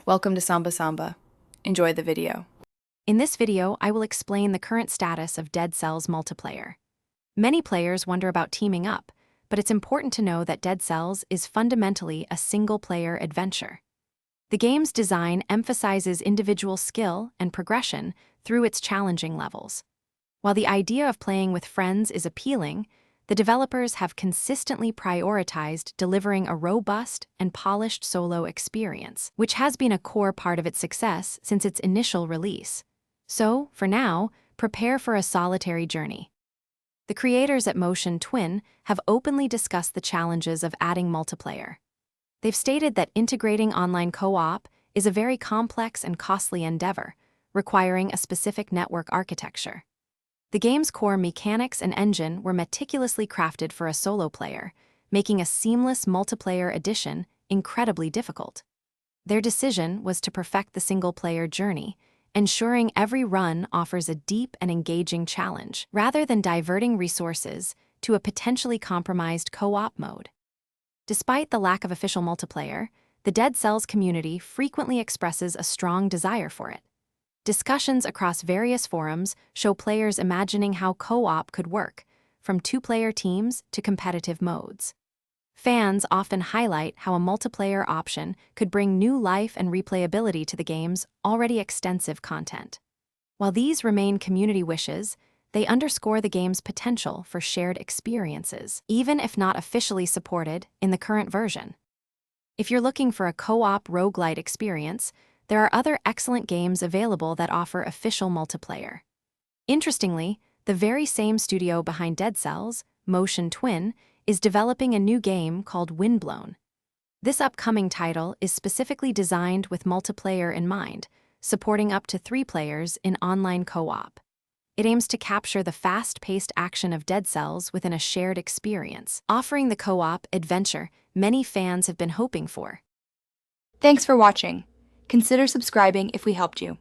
Welcome to Samba Samba. Enjoy the video. In this video, I will explain the current status of Dead Cells multiplayer. Many players wonder about teaming up, but it's important to know that Dead Cells is fundamentally a single-player adventure. The game's design emphasizes individual skill and progression through its challenging levels. While the idea of playing with friends is appealing, the developers have consistently prioritized delivering a robust and polished solo experience, which has been a core part of its success since its initial release. So, for now, prepare for a solitary journey. The creators at Motion Twin have openly discussed the challenges of adding multiplayer. They've stated that integrating online co-op is a very complex and costly endeavor, requiring a specific network architecture. The game's core mechanics and engine were meticulously crafted for a solo player, making a seamless multiplayer addition incredibly difficult. Their decision was to perfect the single-player journey, ensuring every run offers a deep and engaging challenge, rather than diverting resources to a potentially compromised co-op mode. Despite the lack of official multiplayer, the Dead Cells community frequently expresses a strong desire for it. Discussions across various forums show players imagining how co-op could work, from two-player teams to competitive modes. Fans often highlight how a multiplayer option could bring new life and replayability to the game's already extensive content. While these remain community wishes, they underscore the game's potential for shared experiences, even if not officially supported in the current version. If you're looking for a co-op roguelite experience, there are other excellent games available that offer official multiplayer. Interestingly, the very same studio behind Dead Cells, Motion Twin, is developing a new game called Windblown. This upcoming title is specifically designed with multiplayer in mind, supporting up to 3 players in online co-op. It aims to capture the fast-paced action of Dead Cells within a shared experience, offering the co-op adventure many fans have been hoping for. Thanks for watching. Consider subscribing if we helped you.